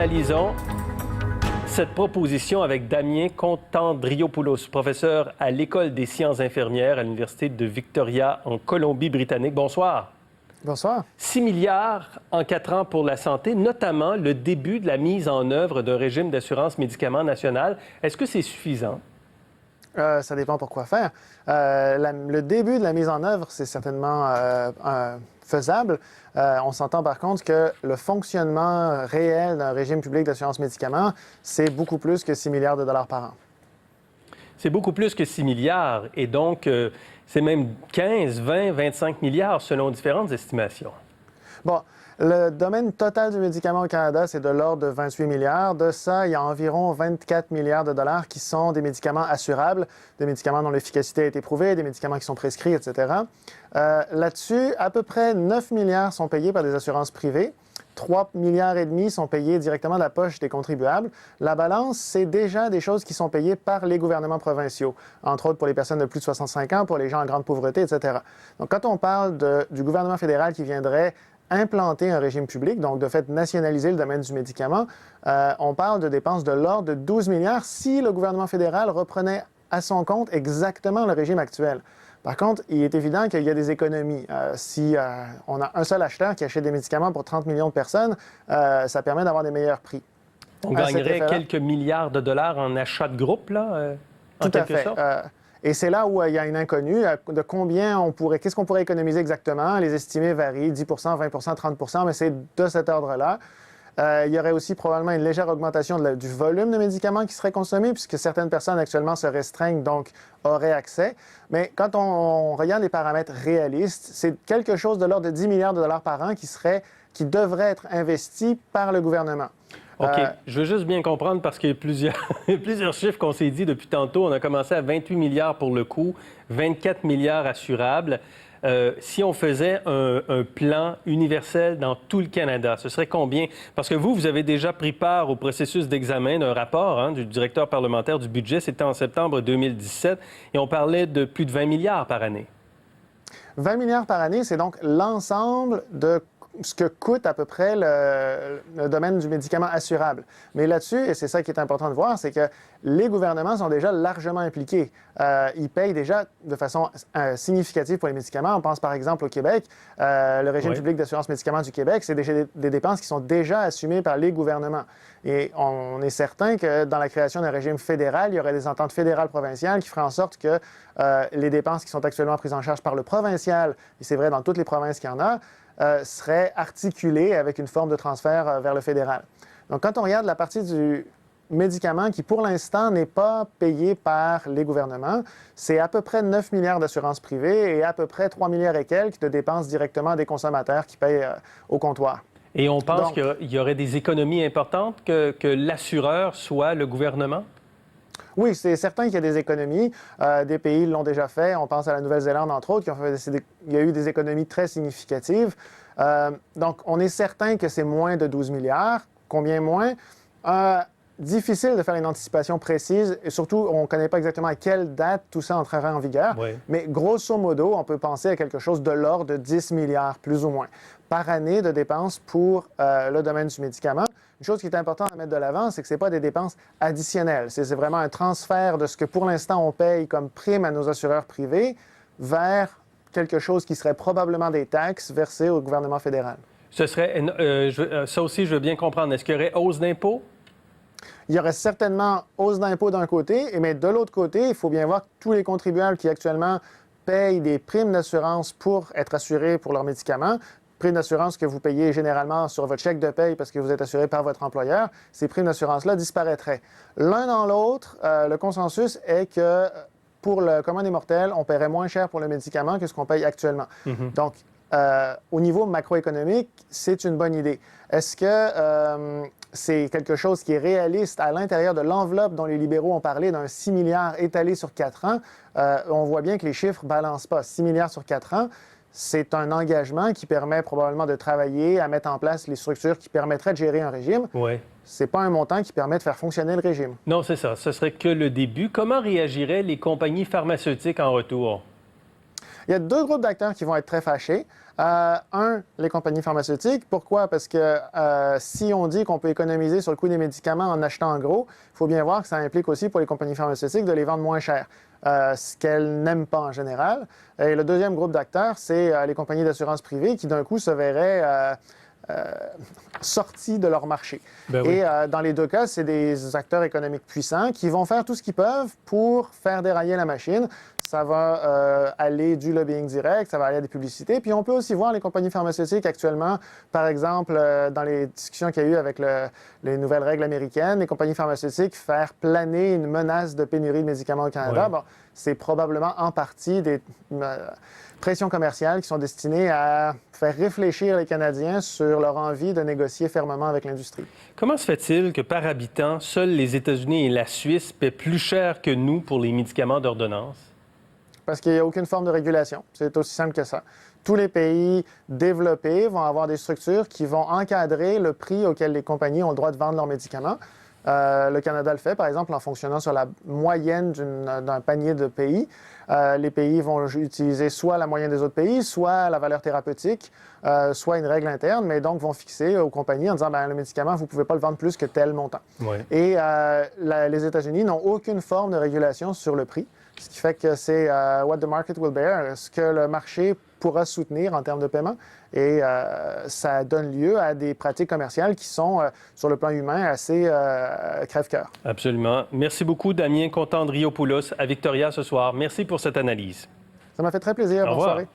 Analysons cette proposition avec Damien Contandriopoulos, professeur à l'École des sciences infirmières à l'Université de Victoria en Colombie-Britannique. Bonsoir. Bonsoir. 6 milliards en 4 ans pour la santé, notamment le début de la mise en œuvre d'un régime d'assurance médicaments national. Est-ce que c'est suffisant? Ça dépend pour quoi faire. Le début de la mise en œuvre, c'est certainement faisable. On s'entend par contre que le fonctionnement réel d'un régime public d'assurance médicaments, c'est beaucoup plus que 6 milliards de dollars par an. C'est beaucoup plus que 6 milliards et donc c'est même 15, 20, 25 milliards selon différentes estimations. Bon, le domaine total du médicament au Canada, c'est de l'ordre de 28 milliards. De ça, il y a environ 24 milliards de dollars qui sont des médicaments assurables, des médicaments dont l'efficacité a été prouvée, des médicaments qui sont prescrits, etc. Là-dessus, à peu près 9 milliards sont payés par des assurances privées. 3 milliards et demi sont payés directement de la poche des contribuables. La balance, c'est déjà des choses qui sont payées par les gouvernements provinciaux, entre autres pour les personnes de plus de 65 ans, pour les gens en grande pauvreté, etc. Donc, quand on parle du gouvernement fédéral qui viendrait implanter un régime public, donc de fait nationaliser le domaine du médicament, on parle de dépenses de l'ordre de 12 milliards si le gouvernement fédéral reprenait à son compte exactement le régime actuel. Par contre, il est évident qu'il y a des économies. Si on a un seul acheteur qui achète des médicaments pour 30 millions de personnes, ça permet d'avoir des meilleurs prix. On gagnerait quelques milliards de dollars en achat de groupe, là, en quelque sorte? Et c'est là où il y a une inconnue de qu'est-ce qu'on pourrait économiser exactement. Les estimés varient, 10 20 30 mais c'est de cet ordre-là. Il y aurait aussi probablement une légère augmentation du volume de médicaments qui serait consommé, puisque certaines personnes actuellement se restreignent, donc auraient accès. Mais quand on regarde les paramètres réalistes, c'est quelque chose de l'ordre de 10 milliards de dollars par an qui devrait être investi par le gouvernement. OK. Je veux juste bien comprendre parce qu'il y a plusieurs chiffres qu'on s'est dit depuis tantôt. On a commencé à 28 milliards pour le coût, 24 milliards assurables. Si on faisait un plan universel dans tout le Canada, ce serait combien? Parce que vous avez déjà pris part au processus d'examen d'un rapport du directeur parlementaire du budget. C'était en septembre 2017 et on parlait de plus de 20 milliards par année. 20 milliards par année, c'est donc l'ensemble de ce que coûte à peu près le domaine du médicament assurable. Mais là-dessus, et c'est ça qui est important de voir, c'est que les gouvernements sont déjà largement impliqués. Ils payent déjà de façon significative pour les médicaments. On pense par exemple au Québec. Le régime public d'assurance médicaments du Québec, c'est des dépenses qui sont déjà assumées par les gouvernements. Et on est certain que dans la création d'un régime fédéral, il y aurait des ententes fédérales provinciales qui feraient en sorte que les dépenses qui sont actuellement prises en charge par le provincial, et c'est vrai dans toutes les provinces qu'il y en a, serait articulée avec une forme de transfert vers le fédéral. Donc, quand on regarde la partie du médicament qui, pour l'instant, n'est pas payé par les gouvernements, c'est à peu près 9 milliards d'assurances privées et à peu près 3 milliards et quelques de dépenses directement des consommateurs qui payent au comptoir. Et on pense qu'il y aurait des économies importantes que l'assureur soit le gouvernement? Oui, c'est certain qu'il y a des économies. Des pays l'ont déjà fait. On pense à la Nouvelle-Zélande, entre autres, il y a eu des économies très significatives. Donc, on est certain que c'est moins de 12 milliards. Combien moins? Difficile de faire une anticipation précise et surtout, on ne connaît pas exactement à quelle date tout ça entrera en vigueur. Oui. Mais grosso modo, on peut penser à quelque chose de l'ordre de 10 milliards, plus ou moins, par année de dépenses pour le domaine du médicament. Une chose qui est importante à mettre de l'avant, c'est que ce n'est pas des dépenses additionnelles. C'est vraiment un transfert de ce que pour l'instant on paye comme prime à nos assureurs privés vers quelque chose qui serait probablement des taxes versées au gouvernement fédéral. Ce serait, ça aussi, je veux bien comprendre. Est-ce qu'il y aurait hausse d'impôts? Il y aurait certainement hausse d'impôts d'un côté, mais de l'autre côté, il faut bien voir que tous les contribuables qui actuellement payent des primes d'assurance pour être assurés pour leurs médicaments, primes d'assurance que vous payez généralement sur votre chèque de paye parce que vous êtes assuré par votre employeur, ces primes d'assurance-là disparaîtraient. L'un dans l'autre, le consensus est que pour le commun des mortels, on paierait moins cher pour le médicament que ce qu'on paye actuellement. Mm-hmm. Donc, au niveau macroéconomique, c'est une bonne idée. Est-ce que c'est quelque chose qui est réaliste à l'intérieur de l'enveloppe dont les libéraux ont parlé d'un 6 milliards étalé sur 4 ans? On voit bien que les chiffres ne balancent pas. 6 milliards sur 4 ans, c'est un engagement qui permet probablement de travailler à mettre en place les structures qui permettraient de gérer un régime. Oui. Ce n'est pas un montant qui permet de faire fonctionner le régime. Non, c'est ça. Ce serait que le début. Comment réagiraient les compagnies pharmaceutiques en retour? Il y a deux groupes d'acteurs qui vont être très fâchés. Un, les compagnies pharmaceutiques. Pourquoi? Parce que si on dit qu'on peut économiser sur le coût des médicaments en achetant en gros, il faut bien voir que ça implique aussi pour les compagnies pharmaceutiques de les vendre moins cher, ce qu'elles n'aiment pas en général. Et le deuxième groupe d'acteurs, c'est les compagnies d'assurance privée qui, d'un coup, se verraient sortis de leur marché. Ben oui. Et dans les deux cas, c'est des acteurs économiques puissants qui vont faire tout ce qu'ils peuvent pour faire dérailler la machine. Ça va aller du lobbying direct, ça va aller à des publicités. Puis on peut aussi voir les compagnies pharmaceutiques actuellement, par exemple, dans les discussions qu'il y a eu avec les nouvelles règles américaines, les compagnies pharmaceutiques faire planer une menace de pénurie de médicaments au Canada. Ouais. Bon, c'est probablement en partie des pressions commerciales qui sont destinées à faire réfléchir les Canadiens sur leur envie de négocier fermement avec l'industrie. Comment se fait-il que par habitant, seuls les États-Unis et la Suisse paient plus cher que nous pour les médicaments d'ordonnance? Parce qu'il n'y a aucune forme de régulation. C'est aussi simple que ça. Tous les pays développés vont avoir des structures qui vont encadrer le prix auquel les compagnies ont le droit de vendre leurs médicaments. Le Canada le fait, par exemple, en fonctionnant sur la moyenne d'un panier de pays. Les pays vont utiliser soit la moyenne des autres pays, soit la valeur thérapeutique, soit une règle interne, mais donc vont fixer aux compagnies en disant le médicament, vous ne pouvez pas le vendre plus que tel montant. Ouais. Et les États-Unis n'ont aucune forme de régulation sur le prix, ce qui fait que c'est what the market will bear, ce que le marché pourra soutenir en termes de paiement. Et ça donne lieu à des pratiques commerciales qui sont, sur le plan humain, assez crève-cœur. Absolument. Merci beaucoup, Damien Contandriopoulos, à Victoria ce soir. Merci pour cette analyse. Ça m'a fait très plaisir. Au Bonne revoir. soirée.